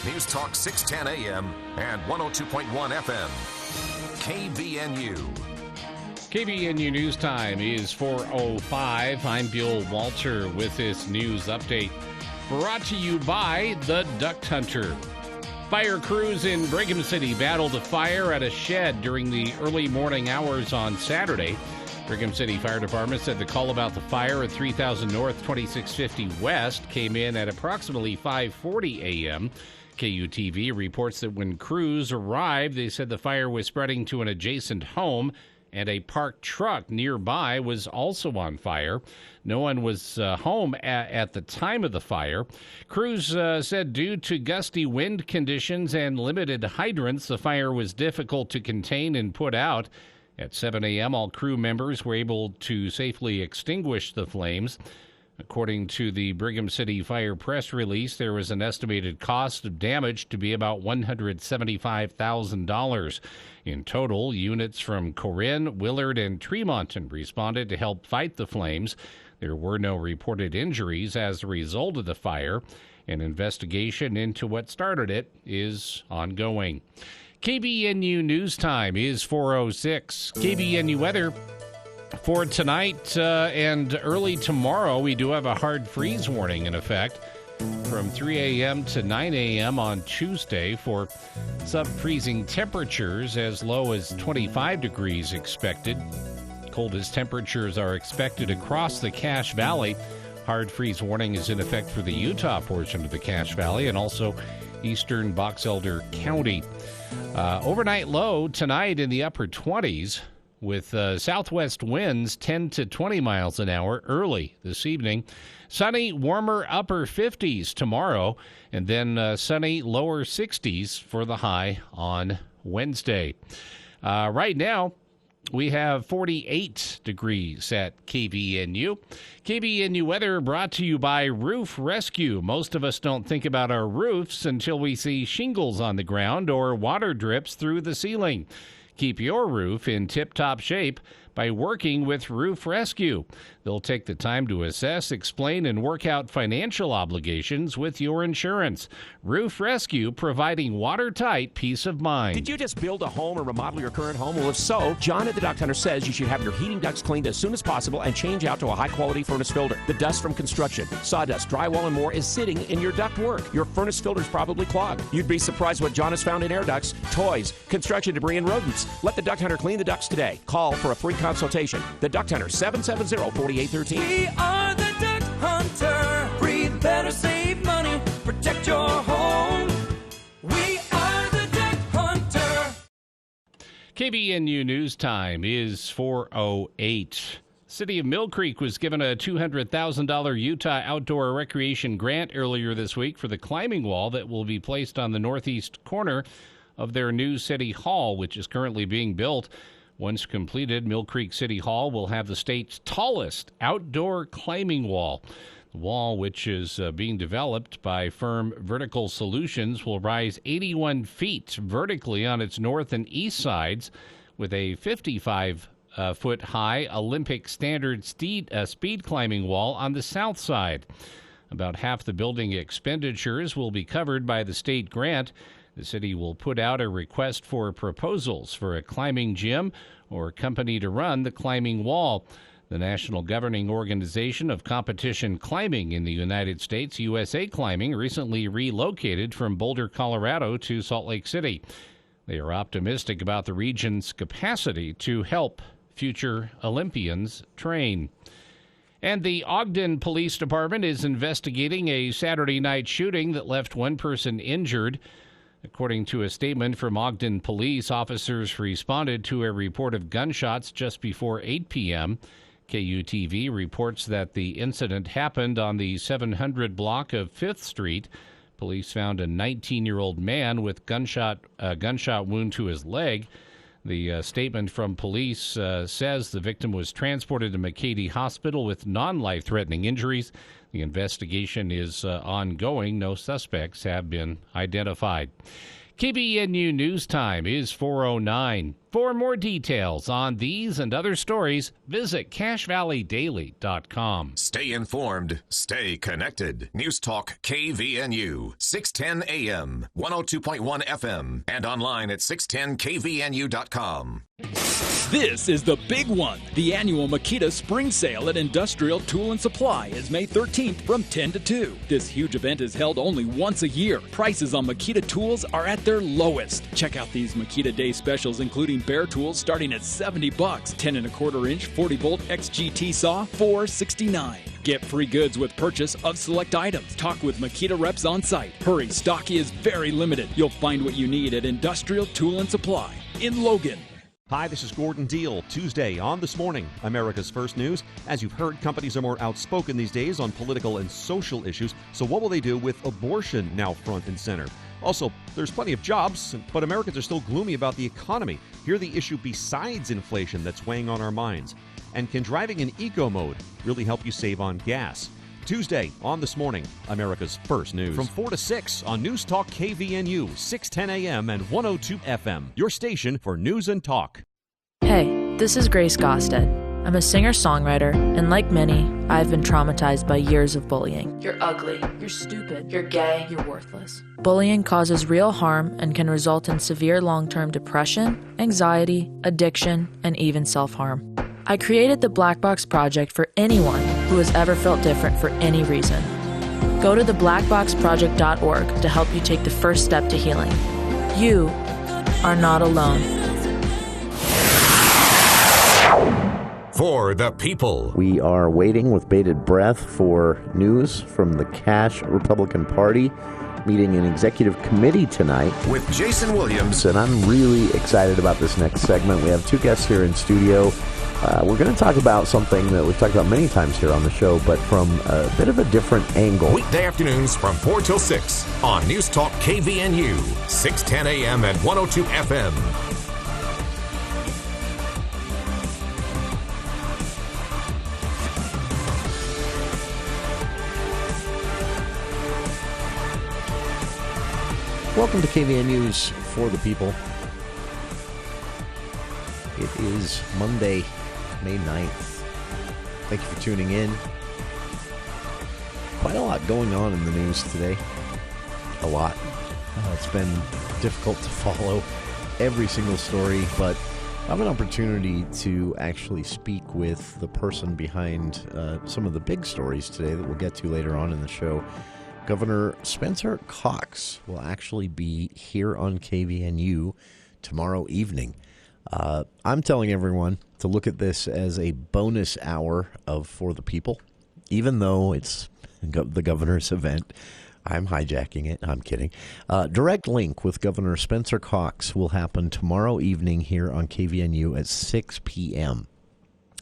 News Talk 610 AM and 102.1 FM. KBNU. KBNU News Time is 4:05. I'm Bill Walter with this news update. Brought to you by the Duck Hunter. Fire crews in Brigham City battled a fire at a shed during the early morning hours on Saturday. Brigham City Fire Department said the call about the fire at 3000 North, 2650 West came in at approximately 5:40 a.m. KUTV reports that when crews arrived, they said the fire was spreading to an adjacent home, and a parked truck nearby was also on fire. No one was home at the time of the fire. Crews said due to gusty wind conditions and limited hydrants, the fire was difficult to contain and put out. At 7 a.m., all crew members were able to safely extinguish the flames. According to the Brigham City Fire press release, there was an estimated cost of damage to be about $175,000. In total, units from Corinne, Willard, and Tremonton responded to help fight the flames. There were no reported injuries as a result of the fire. An investigation into what started it is ongoing. KBNU News Time is 4:06. KBNU weather. For tonight and early tomorrow, we do have a hard freeze warning in effect from 3 a.m. to 9 a.m. on Tuesday for sub-freezing temperatures as low as 25 degrees expected. Coldest temperatures are expected across the Cache Valley. Hard freeze warning is in effect for the Utah portion of the Cache Valley and also eastern Box Elder County. Overnight low tonight in the upper 20s. With southwest winds 10 to 20 miles an hour early this evening. Sunny, warmer upper 50s tomorrow, and then sunny lower 60s for the high on Wednesday. Right now, we have 48 degrees at KBNU. KBNU weather brought to you by Roof Rescue. Most of us don't think about our roofs until we see shingles on the ground or water drips through the ceiling. Keep your roof in tip-top shape by working with Roof Rescue. They'll take the time to assess, explain, and work out financial obligations with your insurance. Roof Rescue, providing watertight peace of mind. Did you just build a home or remodel your current home? Well, if so, John at the Duct Hunter says you should have your heating ducts cleaned as soon as possible and change out to a high-quality furnace filter. The dust from construction, sawdust, drywall, and more is sitting in your duct work. Your furnace filter is probably clogged. You'd be surprised what John has found in air ducts, toys, construction debris, and rodents. Let the Duct Hunter clean the ducts today. Call for a free consultation. The Duct Hunter, 770-4813. We are the Duct Hunter. Breathe better, save money, protect your home. We are the Duct Hunter. KBNU News Time is 4:08. City of Mill Creek was given a $200,000 Utah Outdoor Recreation Grant earlier this week for the climbing wall that will be placed on the northeast corner of their new City Hall, which is currently being built. Once completed, Mill Creek City Hall will have the state's tallest outdoor climbing wall. The wall, which is being developed by firm Vertical Solutions, will rise 81 feet vertically on its north and east sides with a 55-foot high Olympic standard speed climbing wall on the south side. About half the building expenditures will be covered by the state grant. The city will put out a request for proposals for a climbing gym or company to run the climbing wall. The National Governing Organization of Competition Climbing in the United States, USA Climbing, recently relocated from Boulder, Colorado to Salt Lake City. They are optimistic about the region's capacity to help future Olympians train. And the Ogden Police Department is investigating a Saturday night shooting that left one person injured. According to a statement from Ogden Police, officers responded to a report of gunshots just before 8 p.m. KUTV reports that the incident happened on the 700 block of 5th Street. Police found a 19-year-old man with a gunshot wound to his leg. The statement from police says the victim was transported to McCady Hospital with non-life-threatening injuries. The investigation is ongoing. No suspects have been identified. KBNU News Time is 4:09. For more details on these and other stories, visit CashValleyDaily.com. Stay informed. Stay connected. News Talk KVNU, 610 AM, 102.1 FM, and online at 610kvnu.com. This is the big one. The annual Makita Spring Sale at Industrial Tool and Supply is May 13th from 10 to 2. This huge event is held only once a year. Prices on Makita tools are at their lowest. Check out these Makita Day specials, including bare tools starting at $70, 10¼ inch 40-volt XGT saw, $469. Get free goods with purchase of select items. Talk with Makita reps on site. Hurry, stock is very limited. You'll find what you need at Industrial Tool and Supply in Logan. Hi, this is Gordon Deal. Tuesday on This Morning, America's First News. As you've heard, companies are more outspoken these days on political and social issues. So what will they do with abortion now front and center? Also, there's plenty of jobs, but Americans are still gloomy about the economy. Hear the issue besides inflation that's weighing on our minds. And can driving in eco mode really help you save on gas? Tuesday on This Morning, America's First News. From 4 to 6 on News Talk KVNU, 610 AM and 102 FM. Your station for news and talk. Hey, this is Grace Gosted. I'm a singer-songwriter, and like many, I've been traumatized by years of bullying. You're ugly, you're stupid, you're gay, you're worthless. Bullying causes real harm and can result in severe long-term depression, anxiety, addiction, and even self-harm. I created the Black Box Project for anyone who has ever felt different for any reason. Go to theblackboxproject.org to help you take the first step to healing. You are not alone. For the people. We are waiting with bated breath for news from the Cash Republican Party meeting an executive committee tonight. With Jason Williams. And I'm really excited about this next segment. We have two guests here in studio. We're going to talk about something that we've talked about many times here on the show, but from a bit of a different angle. Weekday afternoons from 4 till 6 on News Talk KVNU, 610 AM and 102 FM. Welcome to KVNU's For the People. It is Monday, May 9th. Thank you for tuning in. Quite a lot going on in the news today. A lot. It's been difficult to follow every single story, but I have an opportunity to actually speak with the person behind some of the big stories today that we'll get to later on in the show. Governor Spencer Cox will actually be here on KVNU tomorrow evening. I'm telling everyone to look at this as a bonus hour of For the People, even though it's the governor's event. I'm hijacking it. I'm kidding. Direct link with Governor Spencer Cox will happen tomorrow evening here on KVNU at 6 p.m.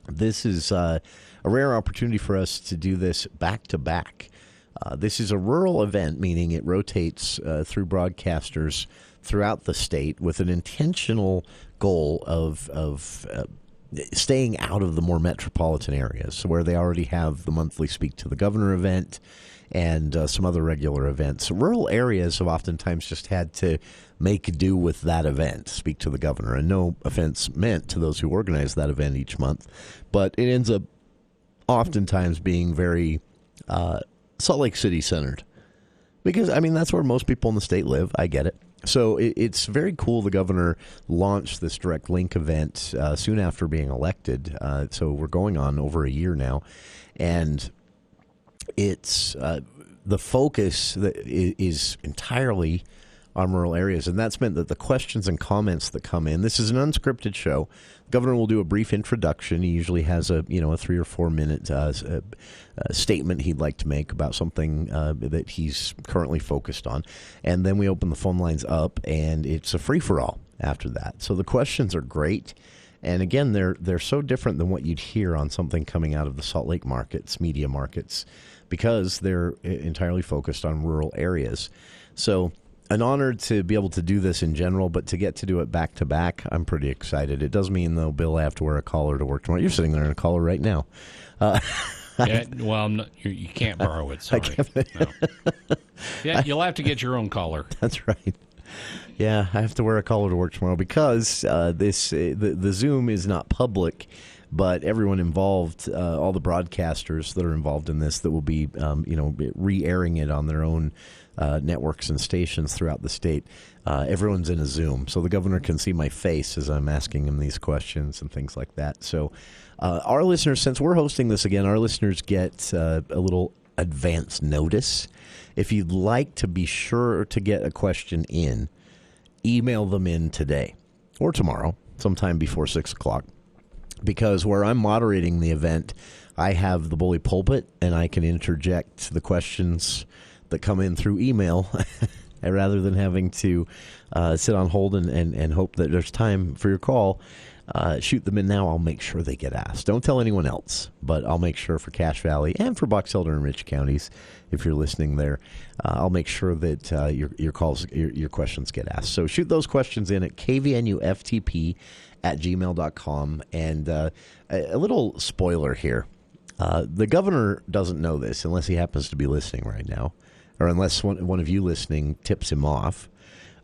This is a rare opportunity for us to do this back-to-back. This is a rural event, meaning it rotates through broadcasters throughout the state with an intentional goal of staying out of the more metropolitan areas, so where they already have the monthly Speak to the Governor event and some other regular events. Rural areas have oftentimes just had to make do with that event, Speak to the Governor, and no offense meant to those who organize that event each month, but it ends up oftentimes being very Salt Lake City centered, because I mean that's where most people in the state live. I get it. So it's very cool. The governor launched this direct link event soon after being elected. So we're going on over a year now, and it's the focus that is entirely on rural areas, and that's meant that the questions and comments that come in. This is an unscripted show. The governor will do a brief introduction. He usually has a 3 or 4 minute statement he'd like to make about something that he's currently focused on, and then we open the phone lines up, and it's a free for all after that. So the questions are great, and again, they're so different than what you'd hear on something coming out of the Salt Lake markets, media markets, because they're entirely focused on rural areas. So an honor to be able to do this in general, but to get to do it back to back, I'm pretty excited. It does mean, though, Bill, I have to wear a collar to work tomorrow. You're sitting there in a collar right now. Yeah, well, you can't borrow it. Sorry. No. Yeah, you'll have to get your own collar. That's right. Yeah, I have to wear a collar to work tomorrow because the Zoom is not public, but everyone involved, all the broadcasters that are involved in this, that will be re-airing it on their own networks and stations throughout the state. Everyone's in a Zoom, so the governor can see my face as I'm asking him these questions and things like that. So our listeners, since we're hosting this again, our listeners get a little advance notice. If you'd like to be sure to get a question in, email them in today or tomorrow, sometime before 6 o'clock, because where I'm moderating the event, I have the bully pulpit, and I can interject the questions that come in through email rather than having to sit on hold and hope that there's time for your call. Shoot them in now. I'll make sure they get asked. Don't tell anyone else, but I'll make sure for Cache Valley and for Box Elder and Rich counties, if you're listening there, I'll make sure that your calls, your questions get asked. So shoot those questions in at kvnuftp@gmail.com. And a little spoiler here. The governor doesn't know this unless he happens to be listening right now, or unless one of you listening tips him off.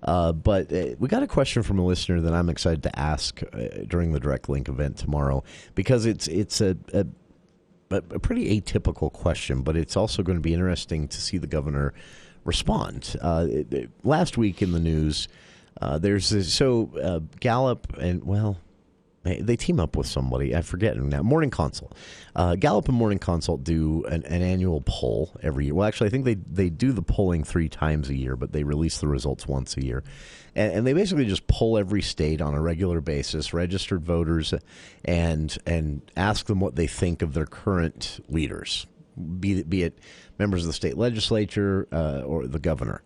But we got a question from a listener that I'm excited to ask during the Direct Link event tomorrow, because it's a pretty atypical question, but it's also going to be interesting to see the governor respond. Last week in the news, there's this, Gallup and, well, they team up with somebody. I forget now. Morning Consult. Gallup and Morning Consult do an annual poll every year. Well, actually, I think they do the polling 3 times a year, but they release the results once a year. And they basically just poll every state on a regular basis, registered voters, and ask them what they think of their current leaders, be it members of the state legislature or the governor.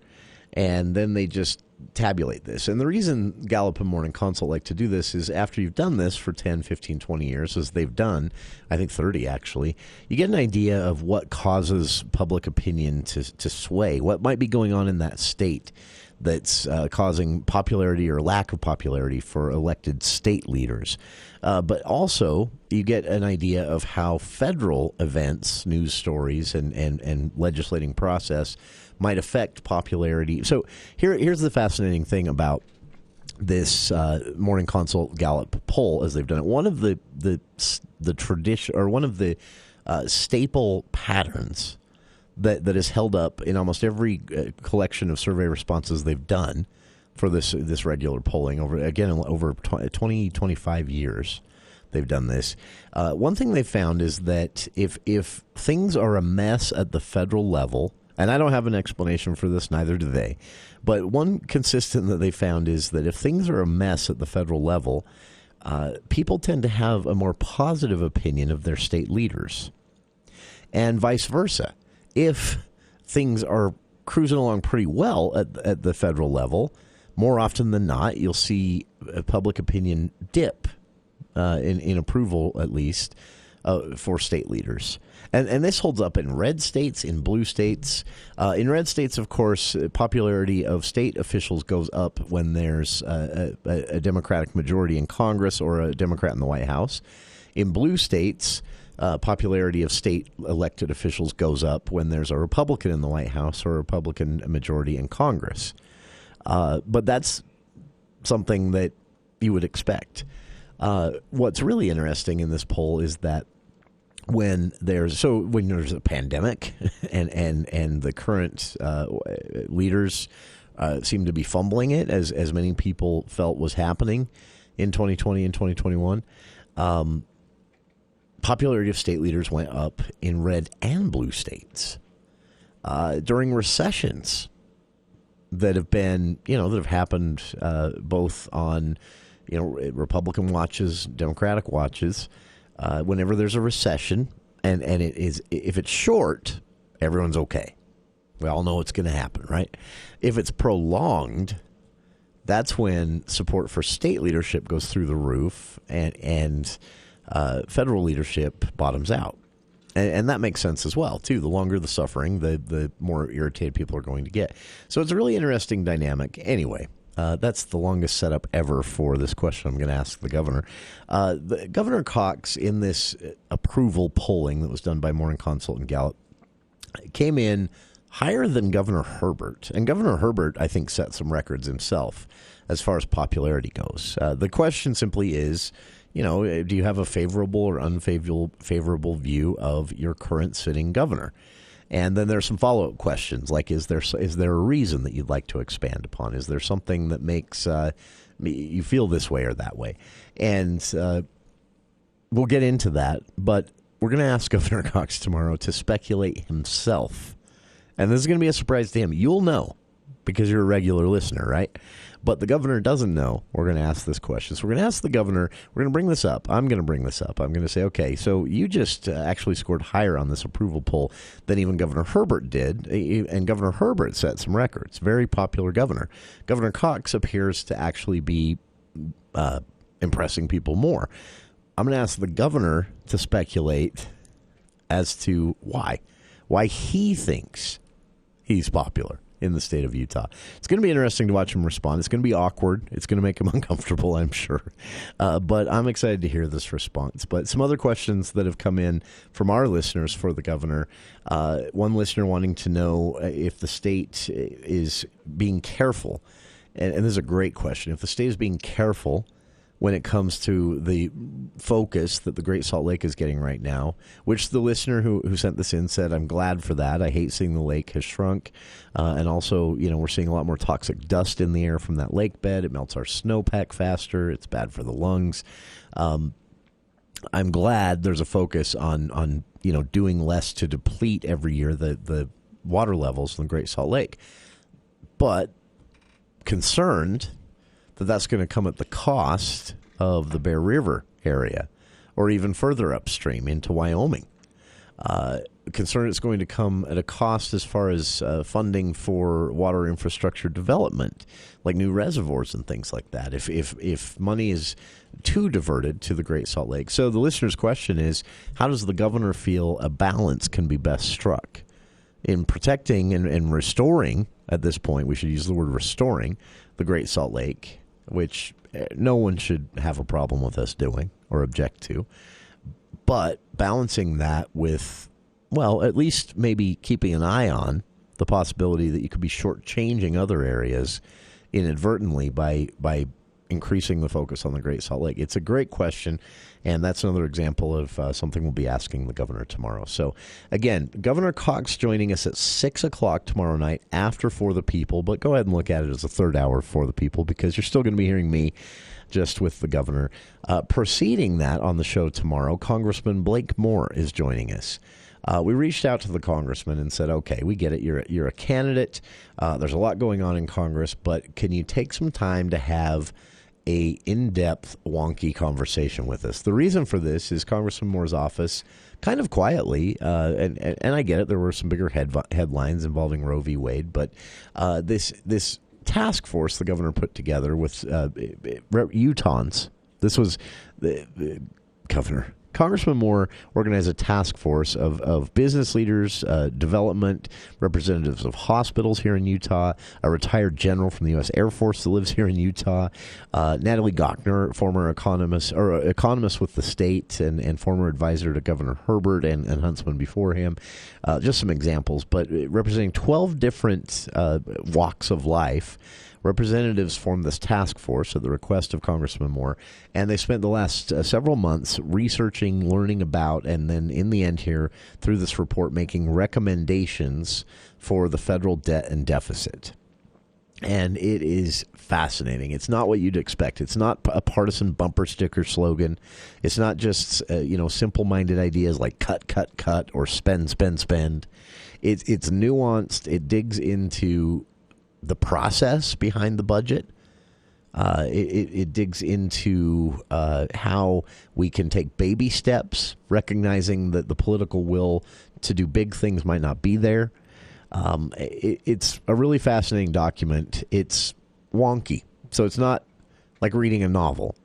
And then they just tabulate this. And the reason Gallup and Morning Consult like to do this is after you've done this for 10, 15, 20 years, as they've done, I think 30 actually, you get an idea of what causes public opinion to sway, what might be going on in that state that's causing popularity or lack of popularity for elected state leaders. But also, you get an idea of how federal events, news stories, and legislating process might affect popularity. So here's the fascinating thing about this Morning Consult Gallup poll as they've done it. One of the tradition, or one of the staple patterns that is held up in almost every collection of survey responses they've done for this regular polling over 20, 25 years. They've done this. One thing they found is that if things are a mess at the federal level, and I don't have an explanation for this, neither do they, but one consistent that they found is that if things are a mess at the federal level, people tend to have a more positive opinion of their state leaders, and vice versa. If things are cruising along pretty well at the federal level, more often than not, you'll see public opinion dip in approval, at least, for state leaders. And this holds up in red states, in blue states. In red states, of course, popularity of state officials goes up when there's a Democratic majority in Congress or a Democrat in the White House. In blue states, popularity of state elected officials goes up when there's a Republican in the White House or a Republican majority in Congress. But that's something that you would expect. What's really interesting in this poll is that when there's a pandemic and the current leaders seem to be fumbling it, as many people felt was happening in 2020 and 2021, popularity of state leaders went up in red and blue states. During recessions that have happened both on Republican watches, Democratic watches. Whenever there's a recession, and if it's short, everyone's okay. We all know it's going to happen, right? If it's prolonged, that's when support for state leadership goes through the roof, and federal leadership bottoms out. And that makes sense as well, too. The longer the suffering, the more irritated people are going to get. So it's a really interesting dynamic. Anyway, that's the longest setup ever for this question I'm going to ask the governor. Governor Cox, in this approval polling that was done by Morning Consult and Gallup, came in higher than Governor Herbert. And Governor Herbert, I think, set some records himself as far as popularity goes. The question simply is, do you have a favorable or unfavorable view of your current sitting governor? And then there's some follow-up questions, like is there a reason that you'd like to expand upon? Is there something that makes you feel this way or that way? And we'll get into that, but we're going to ask Governor Cox tomorrow to speculate himself. And this is going to be a surprise to him. You'll know because you're a regular listener, right? But the governor doesn't know. We're going to ask this question. So we're going to ask the governor. We're going to bring this up. I'm going to bring this up. I'm going to say, okay, so you just actually scored higher on this approval poll than even Governor Herbert did. And Governor Herbert set some records. Very popular governor. Governor Cox appears to actually be impressing people more. I'm going to ask the governor to speculate as to why he thinks he's popular in the state of Utah. It's going to be interesting to watch him respond. It's going to be awkward. It's going to make him uncomfortable, I'm sure. But I'm excited to hear this response. But some other questions that have come in from our listeners for the governor. One listener wanting to know if the state is being careful. And this is a great question. If the state is being careful when it comes to the focus that the Great Salt Lake is getting right now, which the listener who sent this in said, I'm glad for that. I hate seeing the lake has shrunk. And also, we're seeing a lot more toxic dust in the air from that lake bed. It melts our snowpack faster. It's bad for the lungs. I'm glad there's a focus on doing less to deplete every year the water levels in the Great Salt Lake. But concerned that's going to come at the cost of the Bear River area or even further upstream into Wyoming. Concerned it's going to come at a cost as far as funding for water infrastructure development, like new reservoirs and things like that, if money is too diverted to the Great Salt Lake. So the listener's question is, how does the governor feel a balance can be best struck in protecting and restoring, at this point, we should use the word restoring, the Great Salt Lake, which no one should have a problem with us doing or object to, but balancing that with, well, at least maybe keeping an eye on the possibility that you could be shortchanging other areas inadvertently by increasing the focus on the Great Salt Lake. It's a great question, and that's another example of something we'll be asking the governor tomorrow. So, again, Governor Cox joining us at 6 o'clock tomorrow night after For the People, but go ahead and look at it as a third hour For the People because you're still going to be hearing me just with the governor. Preceding that on the show tomorrow, Congressman Blake Moore is joining us. We reached out to the congressman and said, okay, we get it. You're a candidate. There's a lot going on in Congress, but can you take some time to have a in-depth, wonky conversation with us? The reason for this is Congressman Moore's office kind of quietly, and I get it, there were some bigger headlines involving Roe v. Wade, but this task force the governor put together with Utahns, this was the governor. Congressman Moore organized a task force of business leaders, development, representatives of hospitals here in Utah, a retired general from the U.S. Air Force that lives here in Utah, Natalie Gochner, former economist with the state and former advisor to Governor Herbert and Huntsman before him. Just some examples, but representing 12 different walks of life. Representatives formed this task force at the request of Congressman Moore, and they spent the last several months researching, learning about, and then in the end here, through this report, making recommendations for the federal debt and deficit. And it is fascinating. It's not what you'd expect. It's not a partisan bumper sticker slogan. It's not just simple-minded ideas like cut, cut, cut, or spend, spend, spend. It's nuanced. It digs into the process behind the budget. It digs into how we can take baby steps, recognizing that the political will to do big things might not be there. It's a really fascinating document. It's wonky, so it's not like reading a novel,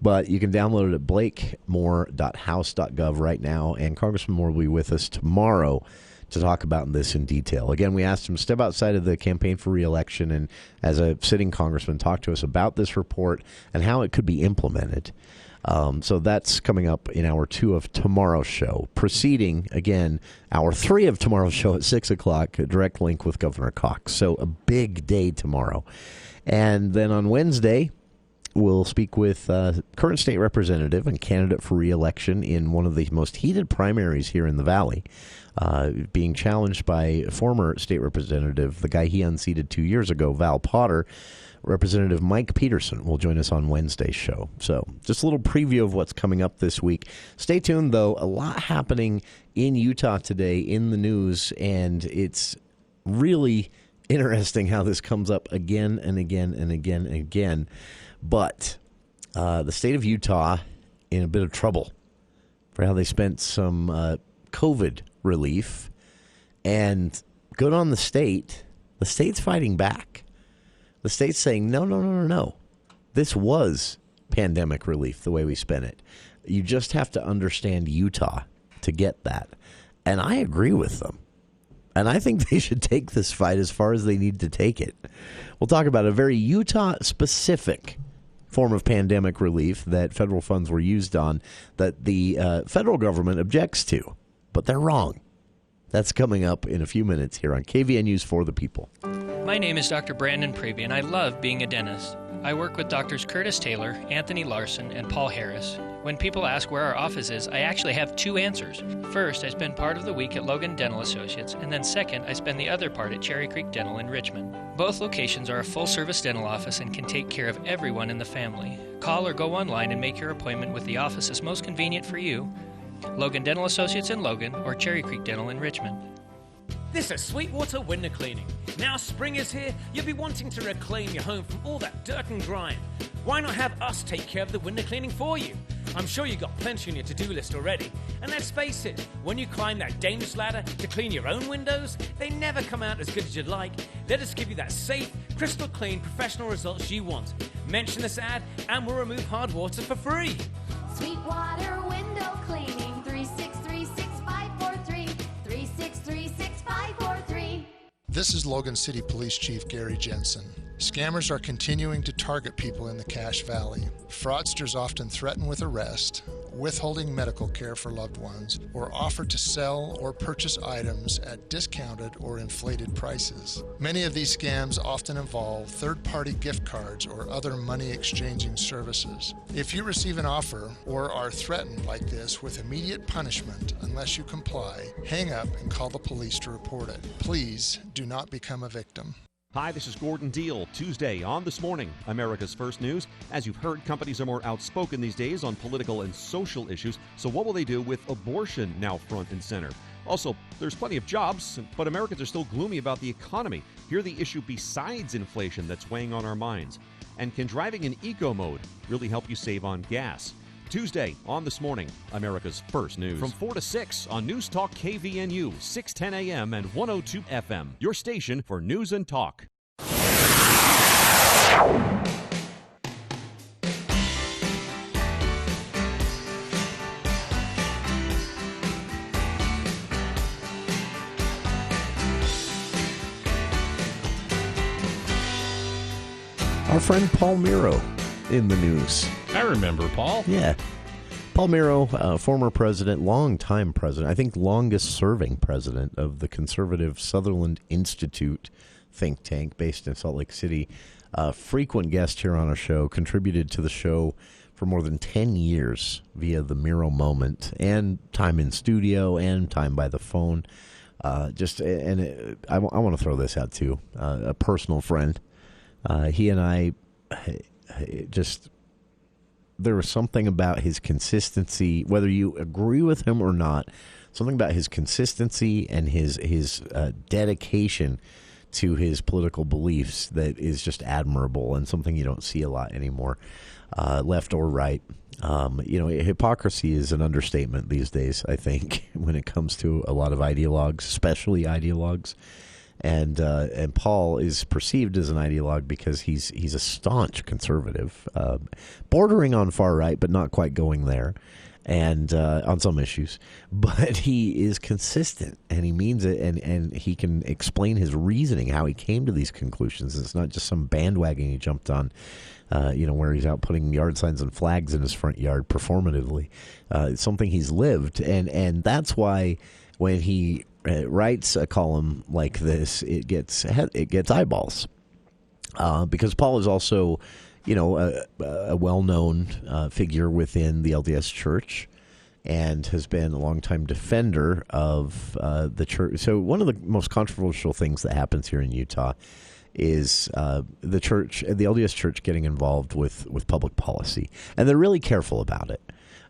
but you can download it at blakemore.house.gov right now, and Congressman Moore will be with us tomorrow to talk about this in detail. Again, we asked him to step outside of the campaign for re-election and, as a sitting congressman, talk to us about this report and how it could be implemented. So that's coming up in hour 2 of tomorrow's show. Preceding, again, hour 3 of tomorrow's show at 6 o'clock, a direct link with Governor Cox. So a big day tomorrow. And then on Wednesday, we'll speak with current state representative and candidate for re-election in one of the most heated primaries here in the Valley, being challenged by former state representative, the guy he unseated 2 years ago, Val Potter. Representative Mike Peterson will join us on Wednesday's show. So just a little preview of what's coming up this week. Stay tuned, though. A lot happening in Utah today in the news, and it's really interesting how this comes up again and again and again and again. But the state of Utah in a bit of trouble for how they spent some COVID relief. And good on the state. The state's fighting back. The state's saying, no. This was pandemic relief, the way we spent it. You just have to understand Utah to get that. And I agree with them. And I think they should take this fight as far as they need to take it. We'll talk about a very Utah-specific form of pandemic relief that federal funds were used on that the federal government objects to. But they're wrong. That's coming up in a few minutes here on KVNU's For the People. My name is Dr. Brandon Prevey, and I love being a dentist. I work with Drs. Curtis Taylor, Anthony Larson, and Paul Harris. When people ask where our office is, I actually have 2 answers. First, I spend part of the week at Logan Dental Associates, and then second, I spend the other part at Cherry Creek Dental in Richmond. Both locations are a full-service dental office and can take care of everyone in the family. Call or go online and make your appointment with the offices most convenient for you. Logan Dental Associates in Logan or Cherry Creek Dental in Richmond. This is Sweetwater Window Cleaning. Now spring is here, you'll be wanting to reclaim your home from all that dirt and grime. Why not have us take care of the window cleaning for you? I'm sure you've got plenty on your to-do list already. And let's face it, when you climb that dangerous ladder to clean your own windows, they never come out as good as you'd like. Let us give you that safe, crystal clean, professional results you want. Mention this ad and we'll remove hard water for free. Sweetwater Window Cleaning, 3636543, 3636543. This is Logan City Police Chief Gary Jensen. Scammers are continuing to target people in the Cache Valley. Fraudsters often threaten with arrest, withholding medical care for loved ones, or offer to sell or purchase items at discounted or inflated prices. Many of these scams often involve third-party gift cards or other money-exchanging services. If you receive an offer or are threatened like this with immediate punishment unless you comply, hang up and call the police to report it. Please do not become a victim. Hi, this is Gordon Deal. Tuesday on This Morning, America's First News. As you've heard, companies are more outspoken these days on political and social issues. So what will they do with abortion now front and center? Also, there's plenty of jobs, but Americans are still gloomy about the economy. Hear the issue besides inflation that's weighing on our minds. And can driving in eco mode really help you save on gas? Tuesday on This Morning, America's First News. From 4 to 6 on News Talk KVNU, 610 AM and 102 FM. Your station for news and talk. Our friend Paul Miro in the news. I remember Paul. Yeah. Paul Miro, former president, longtime president, I think longest-serving president of the conservative Sutherland Institute think tank based in Salt Lake City, frequent guest here on our show, contributed to the show for more than 10 years via the Miro Moment and time in studio and time by the phone. I want to throw this out too. A personal friend. He and I just... There was something about his consistency, whether you agree with him or not, something about his consistency and his dedication to his political beliefs that is just admirable and something you don't see a lot anymore, left or right. Hypocrisy is an understatement these days, I think, when it comes to a lot of ideologues, especially ideologues. And Paul is perceived as an ideologue because he's a staunch conservative, bordering on far right, but not quite going there. and on some issues, but he is consistent and he means it, and he can explain his reasoning, how he came to these conclusions. It's not just some bandwagon he jumped on, where he's out putting yard signs and flags in his front yard performatively. It's something he's lived, and that's why when he writes a column like this, it gets eyeballs, because Paul is also, a well-known figure within the LDS Church, and has been a longtime defender of the church. So one of the most controversial things that happens here in Utah is the LDS Church getting involved with public policy, and they're really careful about it.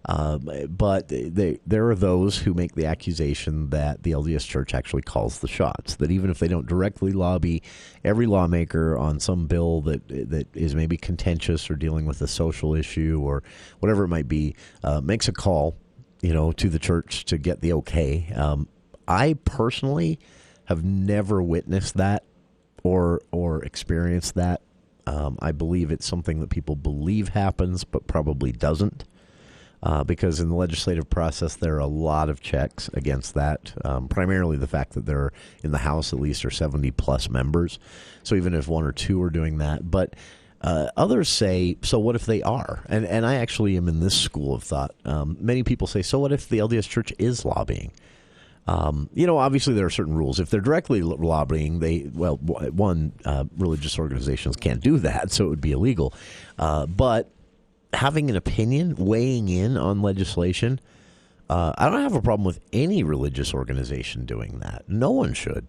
But there are those who make the accusation that the LDS Church actually calls the shots, that even if they don't directly lobby every lawmaker on some bill that is maybe contentious or dealing with a social issue or whatever it might be, makes a call, to the church to get the okay. I personally have never witnessed that or experienced that. I believe it's something that people believe happens, but probably doesn't. Because in the legislative process, there are a lot of checks against that, primarily the fact that there, in the House at least, are 70-plus members. So even if one or two are doing that. But others say, so what if they are? And I actually am in this school of thought. Many people say, so what if the LDS Church is lobbying? Obviously there are certain rules. If they're directly lobbying, religious organizations can't do that, so it would be illegal. But having an opinion, weighing in on legislation, I don't have a problem with any religious organization doing that. No one should.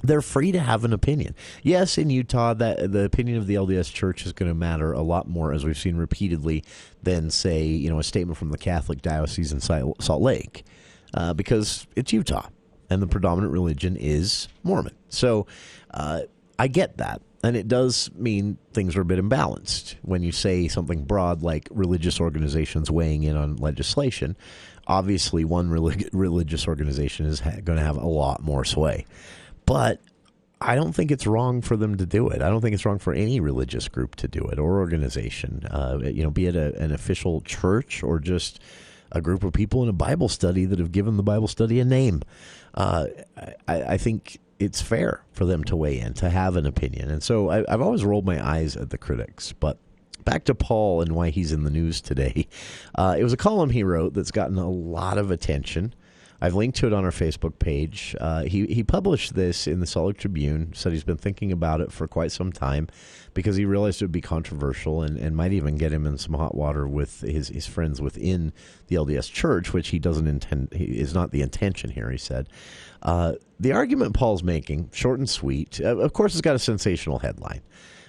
They're free to have an opinion. Yes, in Utah, that the opinion of the LDS Church is going to matter a lot more, as we've seen repeatedly, than, say, a statement from the Catholic Diocese in Salt Lake, because it's Utah, and the predominant religion is Mormon. So I get that. And it does mean things are a bit imbalanced when you say something broad like religious organizations weighing in on legislation. Obviously, one religious organization is going to have a lot more sway. But I don't think it's wrong for them to do it. I don't think it's wrong for any religious group to do it or organization, be it an official church or just a group of people in a Bible study that have given the Bible study a name. I think it's fair for them to weigh in, to have an opinion. And so I've always rolled my eyes at the critics. But back to Paul and why he's in the news today. It was a column he wrote that's gotten a lot of attention. I've linked to it on our Facebook page. He published this in the Salt Lake Tribune, said he's been thinking about it for quite some time because he realized it would be controversial and might even get him in some hot water with his friends within the LDS Church, which he doesn't intend, is not the intention here, he said. The argument Paul's making, short and sweet, of course, it's got a sensational headline.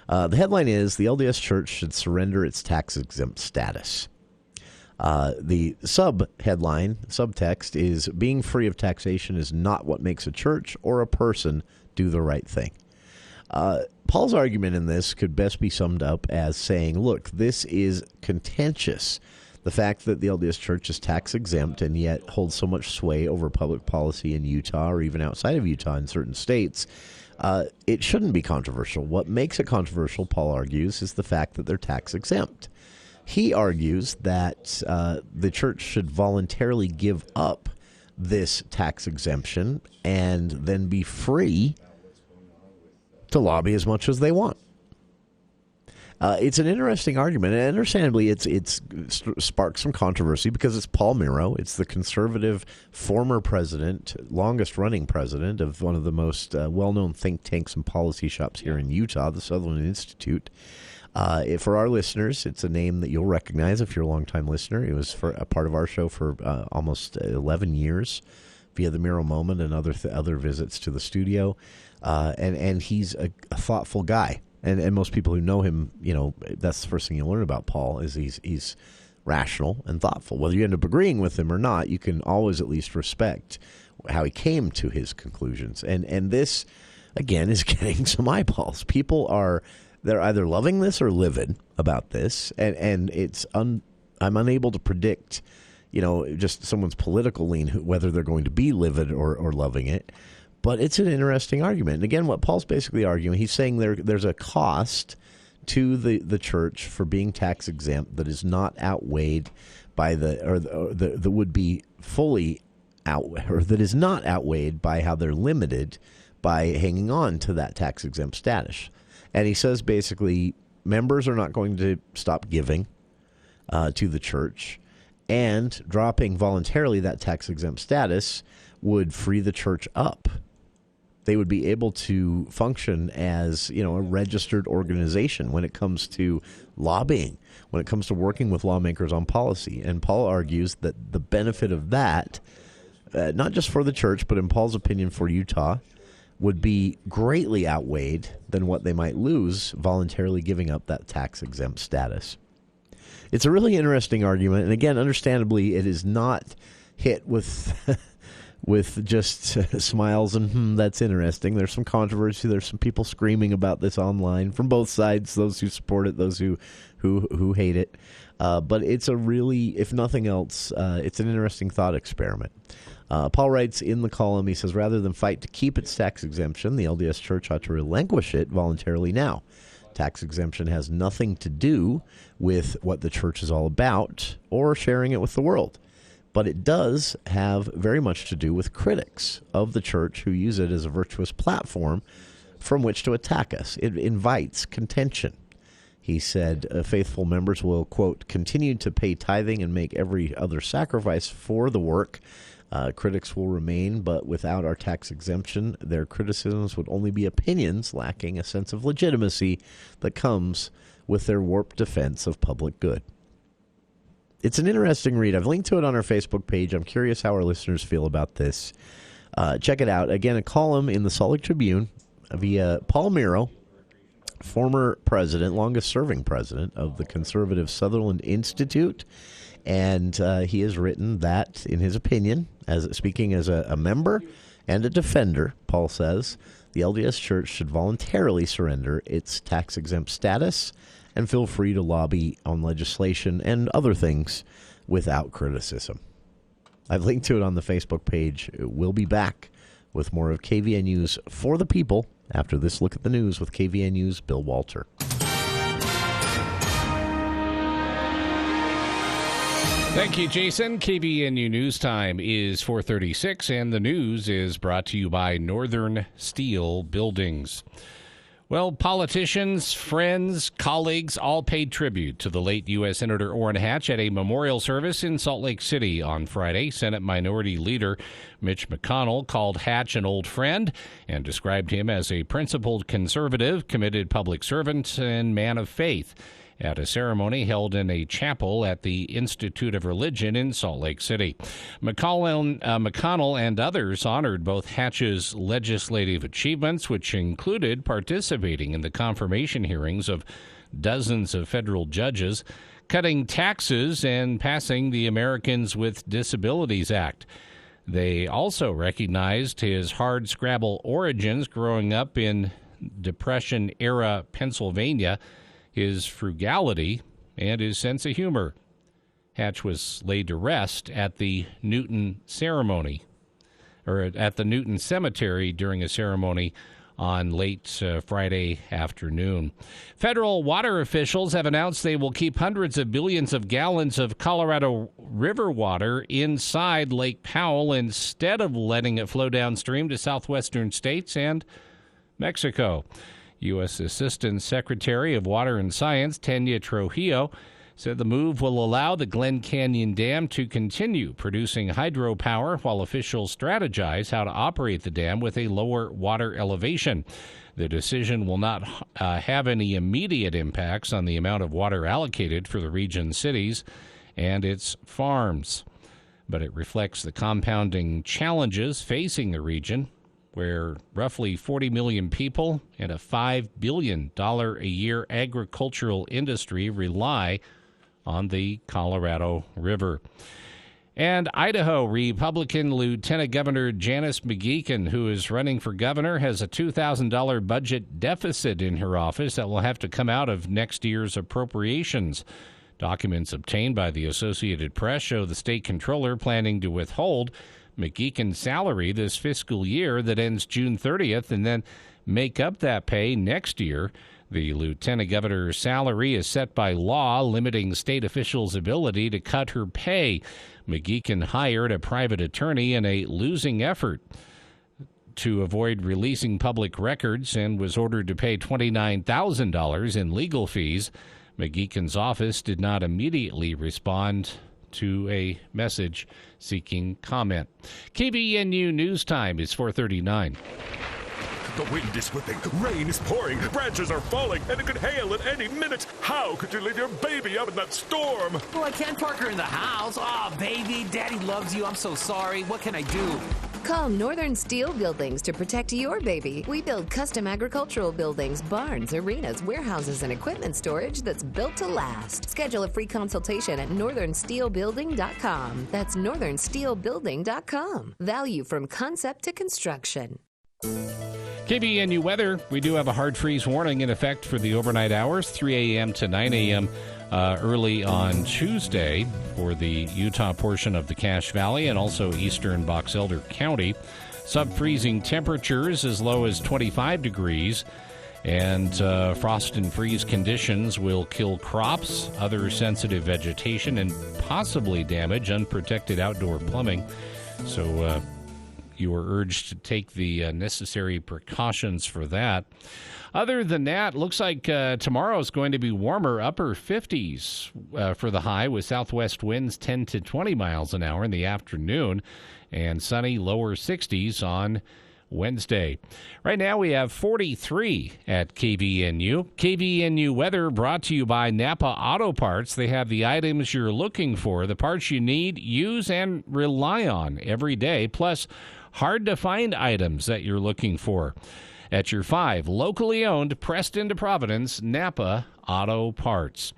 The headline is, the LDS Church should surrender its tax-exempt status. The subtext is, being free of taxation is not what makes a church or a person do the right thing. Paul's argument in this could best be summed up as saying, look, this is contentious. The fact that the LDS Church is tax-exempt and yet holds so much sway over public policy in Utah or even outside of Utah in certain states, it shouldn't be controversial. What makes it controversial, Paul argues, is the fact that they're tax-exempt. He argues that the church should voluntarily give up this tax exemption and then be free to lobby as much as they want. It's an interesting argument, and understandably, it's sparked some controversy because it's Paul Miro. It's the conservative former president, longest-running president of one of the most well-known think tanks and policy shops here in Utah, the Sutherland Institute. For our listeners, it's a name that you'll recognize if you're a longtime listener. It was a part of our show for almost 11 years via the Miro Moment and other visits to the studio. And he's a thoughtful guy. And most people who know him, that's the first thing you learn about Paul is he's rational and thoughtful. Whether you end up agreeing with him or not, you can always at least respect how he came to his conclusions. And this, again, is getting some eyeballs. They're either loving this or livid about this, and I'm unable to predict, just someone's political lean, whether they're going to be livid or loving it. But it's an interesting argument. And again, what Paul's basically arguing, he's saying there's a cost to the church for being tax exempt that is not outweighed by that would be fully or that is not outweighed by how they're limited by hanging on to that tax-exempt status. And he says basically members are not going to stop giving to the church, and dropping voluntarily that tax-exempt status would free the church up. They would be able to function as, a registered organization when it comes to lobbying, when it comes to working with lawmakers on policy. And Paul argues that the benefit of that, not just for the church, but in Paul's opinion for Utah, would be greatly outweighed than what they might lose voluntarily giving up that tax-exempt status. It's a really interesting argument, and again, understandably, it is not hit with with just smiles and that's interesting. There's some controversy. There's some people screaming about this online from both sides, those who support it, those who hate it. But it's a really, if nothing else, it's an interesting thought experiment. Paul writes in the column, he says, rather than fight to keep its tax exemption, the LDS Church ought to relinquish it voluntarily now. Tax exemption has nothing to do with what the church is all about or sharing it with the world. But it does have very much to do with critics of the church who use it as a virtuous platform from which to attack us. It invites contention. He said faithful members will, quote, continue to pay tithing and make every other sacrifice for the work. Critics will remain, but without our tax exemption, their criticisms would only be opinions lacking a sense of legitimacy that comes with their warped defense of public good. It's an interesting read. I've linked to it on our Facebook page. I'm curious how our listeners feel about this. Check it out. Again, a column in the Salt Lake Tribune via Paul Miro, former president, longest-serving president of the conservative Sutherland Institute. And he has written that, in his opinion, speaking as a member and a defender, Paul says, the LDS Church should voluntarily surrender its tax-exempt status and feel free to lobby on legislation and other things without criticism. I've linked to it on the Facebook page. We'll be back with more of KVNU's For the People after this look at the news with KVNU's Bill Walter. Thank you, Jason. KVNU News Time is 4:36, and the news is brought to you by Northern Steel Buildings. Well, politicians, friends, colleagues all paid tribute to the late U.S. Senator Orrin Hatch at a memorial service in Salt Lake City on Friday. Senate Minority Leader Mitch McConnell called Hatch an old friend and described him as a principled conservative, committed public servant, and man of faith at a ceremony held in a chapel at the Institute of Religion in Salt Lake City. McConnell and others honored both Hatch's legislative achievements, which included participating in the confirmation hearings of dozens of federal judges, cutting taxes, and passing the Americans with Disabilities Act. They also recognized his hardscrabble origins growing up in Depression-era Pennsylvania, his frugality, and his sense of humor. Hatch was laid to rest at the Newton ceremony, or at the Newton Cemetery during a ceremony on late Friday afternoon. Federal water officials have announced they will keep hundreds of billions of gallons of Colorado River water inside Lake Powell instead of letting it flow downstream to southwestern states and Mexico. U.S. Assistant Secretary of Water and Science Tanya Trujillo said the move will allow the Glen Canyon Dam to continue producing hydropower while officials strategize how to operate the dam with a lower water elevation. The decision will not have any immediate impacts on the amount of water allocated for the region's cities and its farms, but it reflects the compounding challenges facing the region, where roughly 40 million people and a $5 billion a year agricultural industry rely on the Colorado River. And Idaho Republican Lieutenant Governor Janice McGeachin, who is running for governor, has a $2,000 budget deficit in her office that will have to come out of next year's appropriations. Documents obtained by the Associated Press show the state controller planning to withhold McGeachin's salary this fiscal year that ends June 30th and then make up that pay next year. The lieutenant governor's salary is set by law, limiting state officials' ability to cut her pay. McGeechan hired a private attorney in a losing effort to avoid releasing public records and was ordered to pay $29,000 in legal fees. McGeechan's office did not immediately respond to a message seeking comment. KBNU News Time is 4:39. The wind is whipping, rain is pouring, branches are falling, and it could hail at any minute. How could you leave your baby out in that storm? Well, I can't park her in the house. Oh, baby, Daddy loves you. I'm so sorry. What can I do? Call Northern Steel Buildings to protect your baby. We build custom agricultural buildings, barns, arenas, warehouses, and equipment storage that's built to last. Schedule a free consultation at northernsteelbuilding.com. That's northernsteelbuilding.com. Value from concept to construction. KBNU weather, we do have a hard freeze warning in effect for the overnight hours, 3 a.m. to 9 a.m. Early on Tuesday for the Utah portion of the Cache Valley and also eastern Box Elder County. Sub-freezing temperatures as low as 25 degrees, and frost and freeze conditions will kill crops, other sensitive vegetation, and possibly damage unprotected outdoor plumbing. So you are urged to take the necessary precautions for that. Other than that, looks like tomorrow is going to be warmer, upper 50s for the high, with southwest winds 10 to 20 miles an hour in the afternoon, and sunny lower 60s on Wednesday. Right now we have 43 at KBNU. KBNU weather brought to you by Napa Auto Parts. They have the items you're looking for, the parts you need, use, and rely on every day, plus hard-to-find items that you're looking for at your 5 locally owned, pressed into Providence, Napa Auto Parts.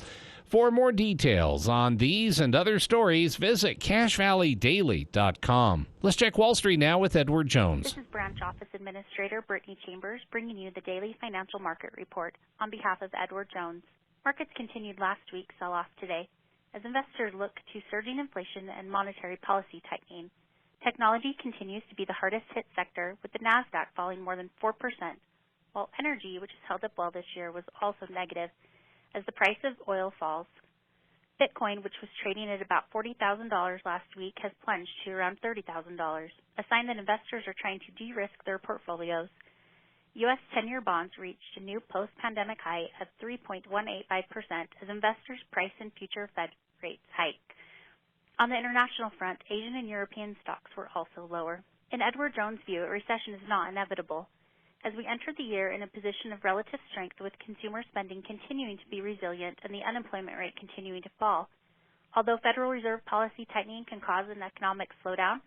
For more details on these and other stories, visit CacheValleyDaily.com. Let's check Wall Street now with Edward Jones. This is Branch Office Administrator Brittany Chambers bringing you the Daily Financial Market Report on behalf of Edward Jones. Markets continued last week's sell-off today as investors look to surging inflation and monetary policy tightening. Technology continues to be the hardest hit sector, with the NASDAQ falling more than 4%, while energy, which has held up well this year, was also negative as the price of oil falls. Bitcoin, which was trading at about $40,000 last week, has plunged to around $30,000, a sign that investors are trying to de-risk their portfolios. U.S. 10-year bonds reached a new post-pandemic high of 3.185% as investors price in future Fed rates hike. On the international front, Asian and European stocks were also lower. In Edward Jones' view, a recession is not inevitable, as we entered the year in a position of relative strength with consumer spending continuing to be resilient and the unemployment rate continuing to fall. Although Federal Reserve policy tightening can cause an economic slowdown,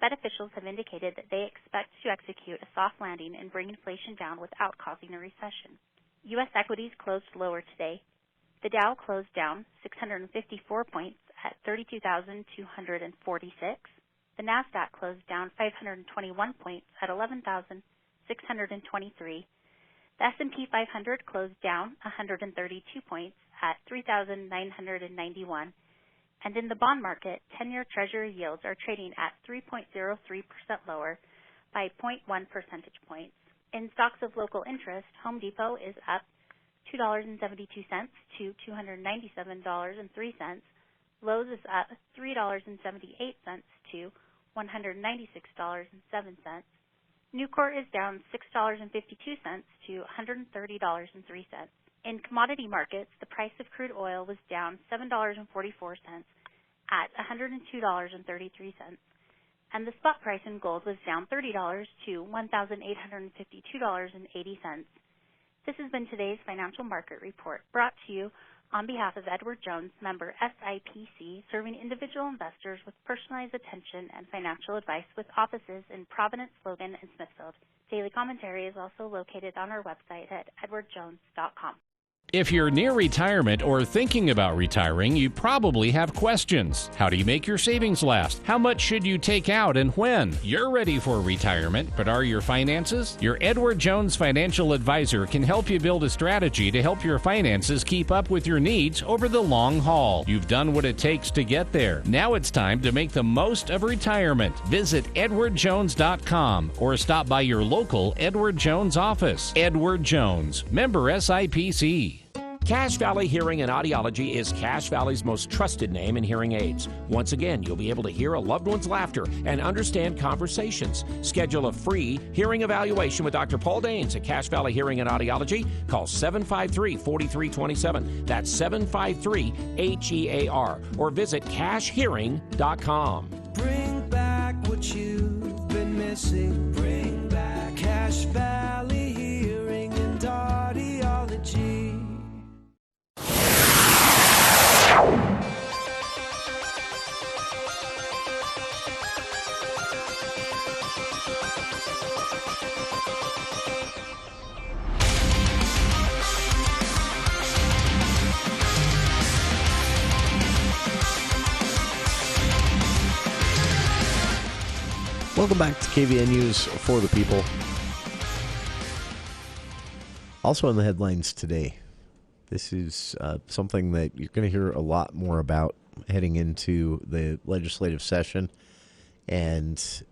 Fed officials have indicated that they expect to execute a soft landing and bring inflation down without causing a recession. U.S. equities closed lower today. The Dow closed down 654 points at 32,246. The NASDAQ closed down 521 points at 11,623. The S&P 500 closed down 132 points at 3,991. And in the bond market, 10-year Treasury yields are trading at 3.03% lower by 0.1 percentage points. In stocks of local interest, Home Depot is up $2.72 to $297.03. Lowe's is up $3.78 to $196.07. Nucor is down $6.52 to $130.03. In commodity markets, the price of crude oil was down $7.44 at $102.33, and the spot price in gold was down $30 to $1,852.80. This has been today's Financial Market Report, brought to you on behalf of Edward Jones, member SIPC, serving individual investors with personalized attention and financial advice with offices in Providence, Logan, and Smithfield. Daily commentary is also located on our website at edwardjones.com. If you're near retirement or thinking about retiring, you probably have questions. How do you make your savings last? How much should you take out and when? You're ready for retirement, but are your finances? Your Edward Jones financial advisor can help you build a strategy to help your finances keep up with your needs over the long haul. You've done what it takes to get there. Now it's time to make the most of retirement. Visit edwardjones.com or stop by your local Edward Jones office. Edward Jones, member SIPC. Cache Valley Hearing and Audiology is Cache Valley's most trusted name in hearing aids. Once again, you'll be able to hear a loved one's laughter and understand conversations. Schedule a free hearing evaluation with Dr. Paul Daines at Cache Valley Hearing and Audiology. Call 753-4327. That's 753-HEAR. Or visit cachehearing.com. Bring back what you've been missing. Bring back Cache Valley Hearing and Audiology. Welcome back to KVN News for the People. Also in the headlines today, this is something that you're going to hear a lot more about heading into the legislative session, and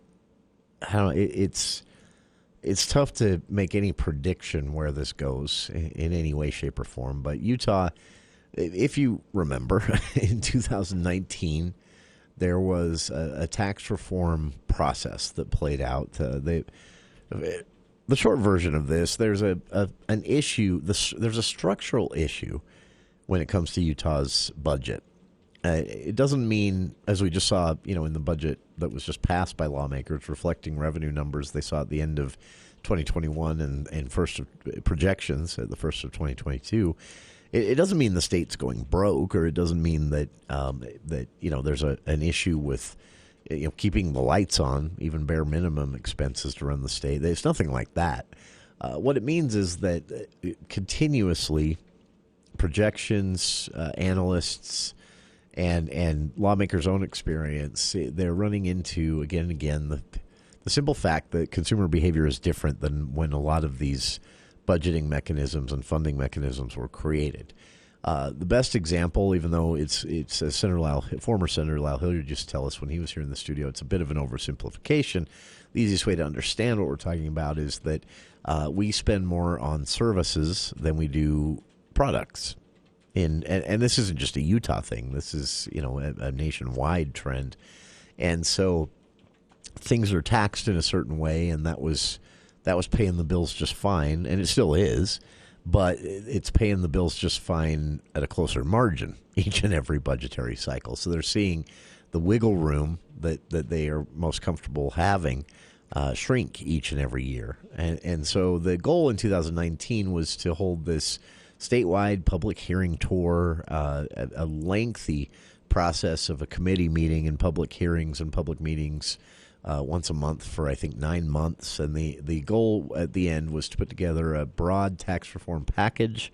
it's tough to make any prediction where this goes in any way, shape, or form. But Utah, if you remember, in 2019, there was a tax reform process that played out. The short version of this, there's an issue. There's a structural issue when it comes to Utah's budget. It doesn't mean, as we just saw, in the budget that was just passed by lawmakers, reflecting revenue numbers they saw at the end of 2021 and first of projections at the first of 2022. It doesn't mean the state's going broke, or it doesn't mean that there's an issue with keeping the lights on, even bare minimum expenses to run the state. It's nothing like that. What it means is that continuously projections, analysts, and lawmakers' own experience, they're running into again and again the simple fact that consumer behavior is different than when a lot of these budgeting mechanisms and funding mechanisms were created. The best example, even though it's as former Senator Lyle Hilliard used to tell us when he was here in the studio, it's a bit of an oversimplification. The easiest way to understand what we're talking about is that we spend more on services than we do products. And this isn't just a Utah thing. This is a nationwide trend. And so things are taxed in a certain way, and that was paying the bills just fine, and it still is, but it's paying the bills just fine at a closer margin each and every budgetary cycle. So they're seeing the wiggle room that they are most comfortable having shrink each and every year. And so the goal in 2019 was to hold this statewide public hearing tour, a lengthy process of a committee meeting and public hearings and public meetings once a month for, I think, 9 months. And the goal at the end was to put together a broad tax reform package,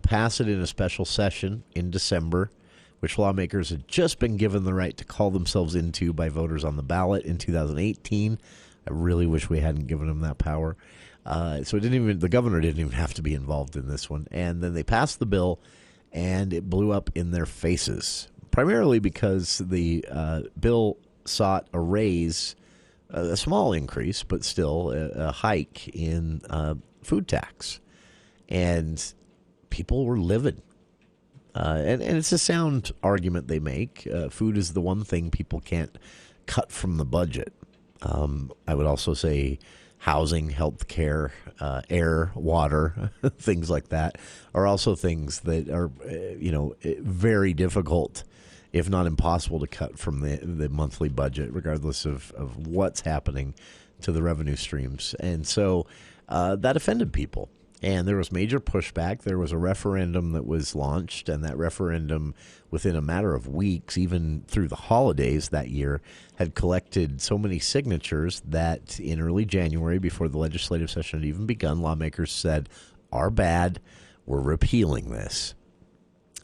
pass it in a special session in December, which lawmakers had just been given the right to call themselves into by voters on the ballot in 2018. I really wish we hadn't given them that power. So the governor didn't even have to be involved in this one. And then they passed the bill, and it blew up in their faces, primarily because the bill sought a raise, a small increase, but still a hike in food tax. And people were livid. And it's a sound argument they make. Food is the one thing people can't cut from the budget. I would also say housing, health care, air, water, things like that are also things that are, very difficult, if not impossible, to cut from the monthly budget, regardless of what's happening to the revenue streams. And so that offended people. And there was major pushback. There was a referendum that was launched, and that referendum, within a matter of weeks, even through the holidays that year, had collected so many signatures that in early January, before the legislative session had even begun, lawmakers said, "Our bad. we're repealing this.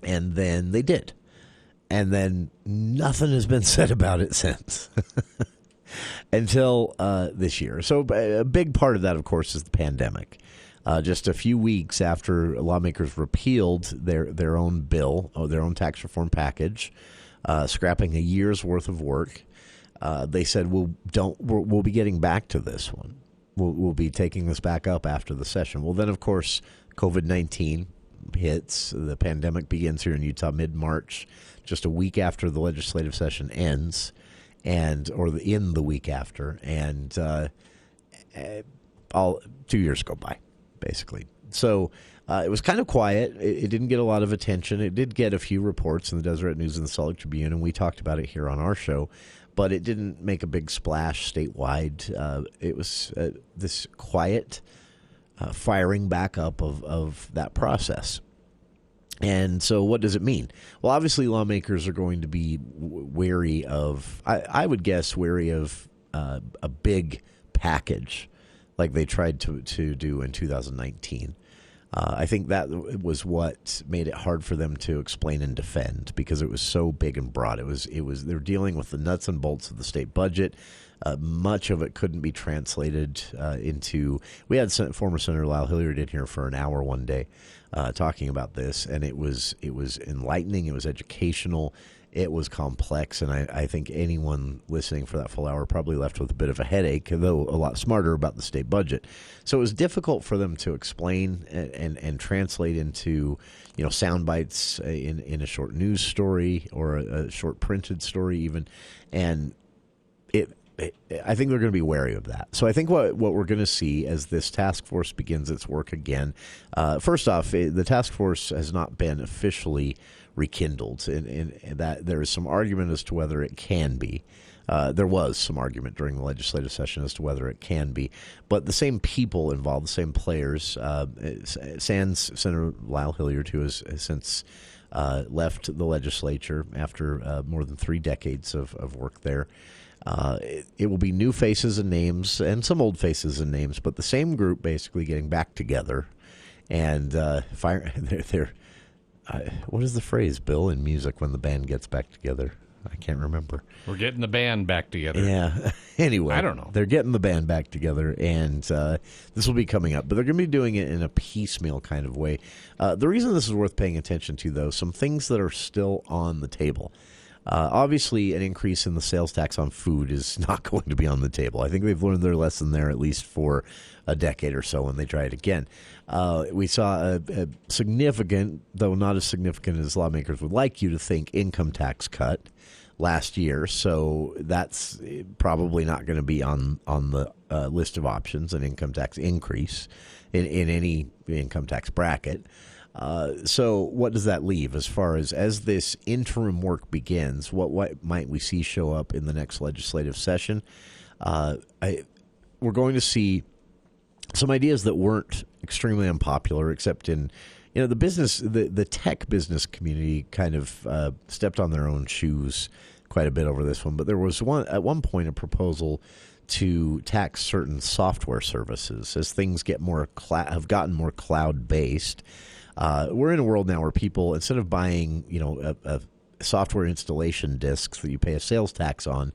And then they did. And then nothing has been said about it since until this year. So a big part of that, of course, is the pandemic. Just a few weeks after lawmakers repealed their own bill, their own tax reform package, scrapping a year's worth of work, they said we'll be getting back to this one. We'll be taking this back up after the session. Well, then of course COVID-19 hits. The pandemic begins here in Utah mid-March, just a week after the legislative session ends, in the week after, and 2 years go by, basically. So it was kind of quiet. It didn't get a lot of attention. It did get a few reports in the Deseret News and the Salt Lake Tribune, and we talked about it here on our show, but it didn't make a big splash statewide. It was this quiet firing back up of that process. And so what does it mean? Well, obviously lawmakers are going to be wary of, I would guess, wary of a big package like they tried to do in 2019. I think that was what made it hard for them to explain and defend, because it was so big and broad. It was they're dealing with the nuts and bolts of the state budget. Much of it couldn't be translated into. We had former Senator Lyle Hilliard in here for an hour one day talking about this, and it was enlightening. It was educational. It was complex, and I think anyone listening for that full hour probably left with a bit of a headache, though a lot smarter about the state budget. So it was difficult for them to explain and translate into sound bites in a short news story or a short printed story even, and I think they're going to be wary of that. So I think what we're going to see as this task force begins its work again, first off, the task force has not been officially rekindled, in that there is some argument as to whether it can be. There was some argument during the legislative session as to whether it can be, but the same people involved, the same players, sans Senator Lyle Hilliard, who has since left the legislature after more than 3 decades of work there. It will be new faces and names, and some old faces and names, but the same group basically getting back together and what is the phrase, Bill, in music when the band gets back together? I can't remember. We're getting the band back together. Yeah. Anyway, I don't know. They're getting the band back together, and this will be coming up. But they're going to be doing it in a piecemeal kind of way. The reason this is worth paying attention to, though, some things that are still on the table. Obviously, an increase in the sales tax on food is not going to be on the table. I think they've learned their lesson there, at least for a decade or so, when they try it again. We saw a significant, though not as significant as lawmakers would like you to think, income tax cut last year. So that's probably not going to be on the list of options, an income tax increase in any income tax bracket. So what does that leave as far as this interim work begins? What might we see show up in the next legislative session? We're going to see some ideas that weren't extremely unpopular, except in the business, the tech business community kind of stepped on their own shoes quite a bit over this one. But there was at one point a proposal to tax certain software services as things get have gotten more cloud based. We're in a world now where people, instead of buying, a software installation discs that you pay a sales tax on,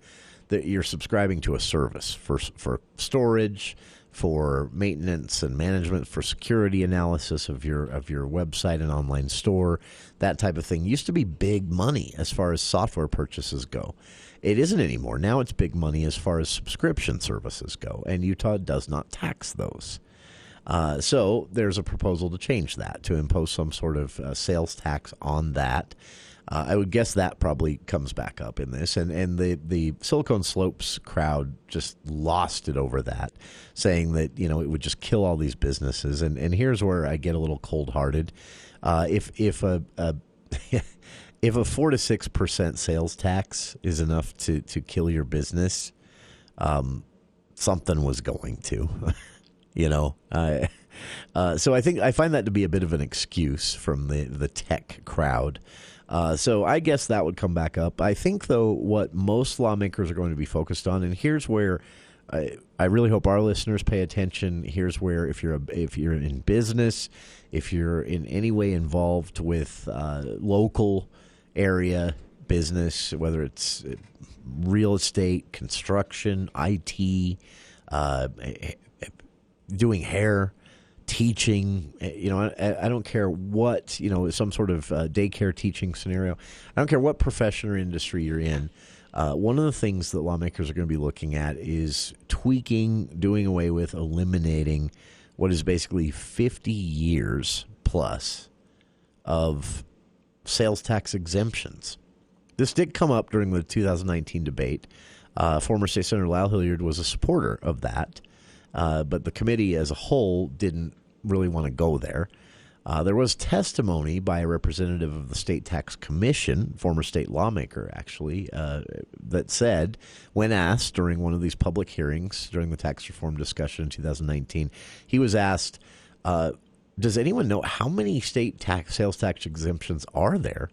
that you're subscribing to a service for storage, for maintenance and management, for security analysis of your website and online store, that type of thing. Used to be big money as far as software purchases go. It isn't anymore. Now it's big money as far as subscription services go, and Utah does not tax those. So there's a proposal to change that, to impose some sort of sales tax on that. I would guess that probably comes back up in this. And the Silicon Slopes crowd just lost it over that, saying that, it would just kill all these businesses. And here's where I get a little cold-hearted. If a 4 to 6% sales tax is enough to kill your business, something was going to. So I find that to be a bit of an excuse from the tech crowd. So I guess that would come back up. I think, though, what most lawmakers are going to be focused on, and here's where I really hope our listeners pay attention. Here's where, if you're in business, if you're in any way involved with local area business, whether it's real estate, construction, IT, doing hair, teaching, I don't care what, some sort of daycare teaching scenario. I don't care what profession or industry you're in. One of the things that lawmakers are going to be looking at is tweaking, doing away with, eliminating what is basically 50 years plus of sales tax exemptions. This did come up during the 2019 debate. Former State Senator Lyle Hilliard was a supporter of that, but the committee as a whole didn't really want to go there. There was testimony by a representative of the State Tax Commission, former state lawmaker actually, that said, when asked during one of these public hearings during the tax reform discussion in 2019, he was asked, does anyone know how many state sales tax exemptions are there?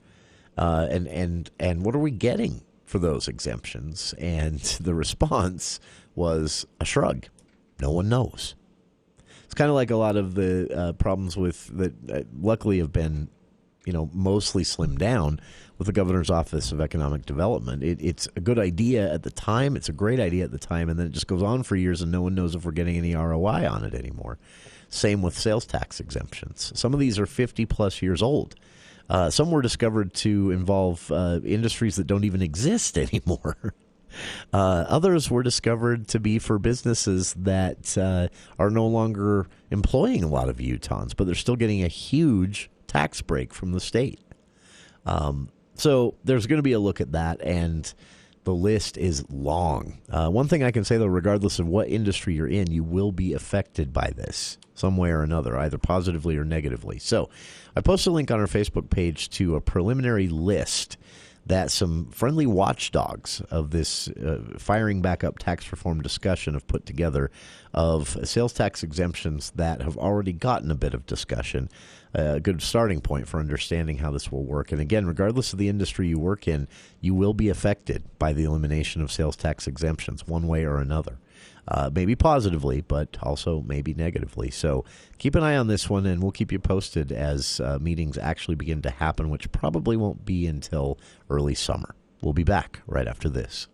And what are we getting for those exemptions? And the response was a shrug. No one knows. It's kind of like a lot of the problems with that luckily have been, mostly slimmed down with the governor's office of economic development. It's a good idea at the time. It's a great idea at the time. And then it just goes on for years and no one knows if we're getting any ROI on it anymore. Same with sales tax exemptions. Some of these are 50 plus years old. Some were discovered to involve industries that don't even exist anymore. Others were discovered to be for businesses that are no longer employing a lot of Utahns, but they're still getting a huge tax break from the state. So there's going to be a look at that, and the list is long. One thing I can say, though, regardless of what industry you're in, you will be affected by this some way or another, either positively or negatively. So I posted a link on our Facebook page to a preliminary list that some friendly watchdogs of this firing back up tax reform discussion have put together of sales tax exemptions that have already gotten a bit of discussion. A good starting point for understanding how this will work. And again, regardless of the industry you work in, you will be affected by the elimination of sales tax exemptions one way or another. Maybe positively, but also maybe negatively. So keep an eye on this one, and we'll keep you posted as meetings actually begin to happen, which probably won't be until early summer. We'll be back right after this.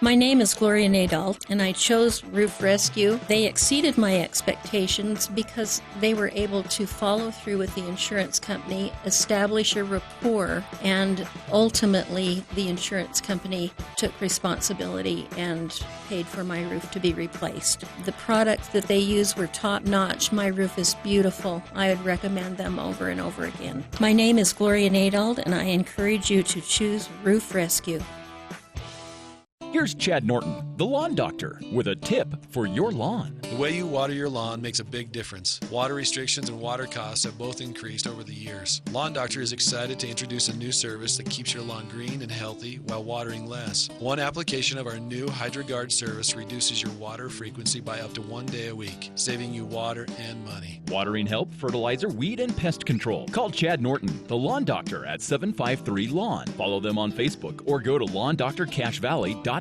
My name is Gloria Nadal, and I chose Roof Rescue. They exceeded my expectations because they were able to follow through with the insurance company, establish a rapport, and ultimately the insurance company took responsibility and paid for my roof to be replaced. The products that they used were top-notch. My roof is beautiful. I would recommend them over and over again. My name is Gloria Nadal, and I encourage you to choose Roof Rescue. Here's Chad Norton, the lawn doctor, with a tip for your lawn. The way you water your lawn makes a big difference. Water restrictions and water costs have both increased over the years. Lawn Doctor is excited to introduce a new service that keeps your lawn green and healthy while watering less. One application of our new HydroGuard service reduces your water frequency by up to 1 day a week, saving you water and money. Watering help, fertilizer, weed, and pest control. Call Chad Norton, the lawn doctor, at 753-LAWN. Follow them on Facebook or go to LawnDoctorCashValley.com.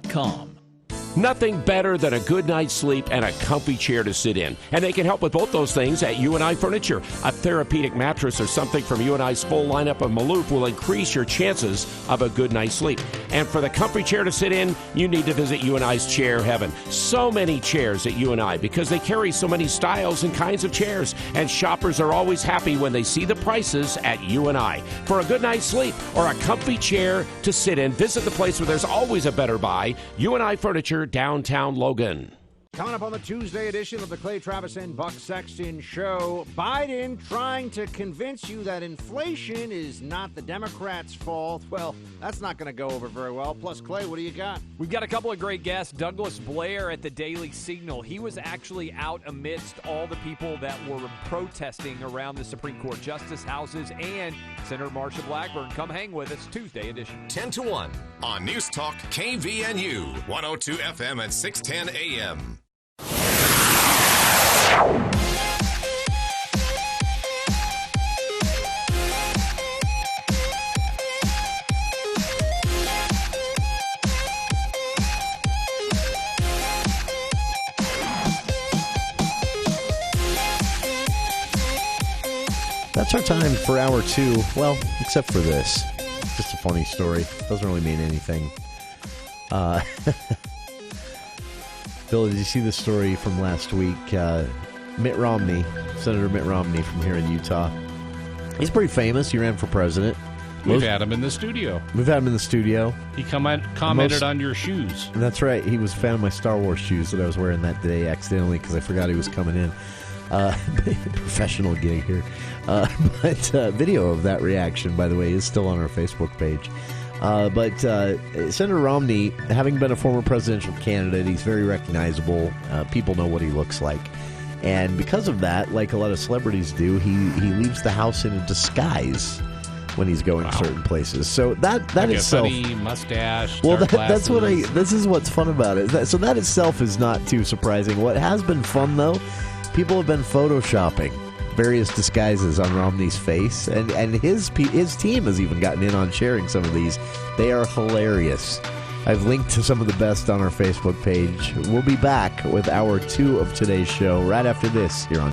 Nothing better than a good night's sleep and a comfy chair to sit in. And they can help with both those things at UNI Furniture. A therapeutic mattress or something from UNI's full lineup of Maloof will increase your chances of a good night's sleep. And for the comfy chair to sit in, you need to visit UNI's Chair Heaven. So many chairs at UNI because they carry so many styles and kinds of chairs. And shoppers are always happy when they see the prices at UNI. For a good night's sleep or a comfy chair to sit in, visit the place where there's always a better buy, UNI Furniture, downtown Logan. Coming up on the Tuesday edition of the Clay Travis and Buck Sexton Show, Biden trying to convince you that inflation is not the Democrats' fault. Well, that's not going to go over very well. Plus, Clay, what do you got? We've got a couple of great guests. Douglas Blair at the Daily Signal. He was actually out amidst all the people that were protesting around the Supreme Court justice houses and Senator Marsha Blackburn. Come hang with us, Tuesday edition. 10 to 1 on News Talk KVNU, 102 FM and 610 AM. That's our time for hour 2. Well, except for this. Just a funny story. Doesn't really mean anything. Bill, did you see the story from last week? Mitt Romney, Senator Mitt Romney from here in Utah. He's pretty famous. He ran for president. We've had him in the studio. We've had him in the studio. He commented on your shoes. That's right. He was a fan of my Star Wars shoes that I was wearing that day accidentally because I forgot he was coming in. Professional gig here. But video of that reaction, by the way, is still on our Facebook page. But Senator Romney, having been a former presidential candidate, he's very recognizable. People know what he looks like. And because of that, like a lot of celebrities do, he leaves the house in a disguise when he's going certain places. So that like itself, a funny mustache. well, that's what this is what's fun about it. So that itself is not too surprising. What has been fun though, people have been photoshopping various disguises on Romney's face, and his team has even gotten in on sharing some of these. They are hilarious. I've linked to some of the best on our Facebook page. We'll be back with hour 2 of today's show right after this here on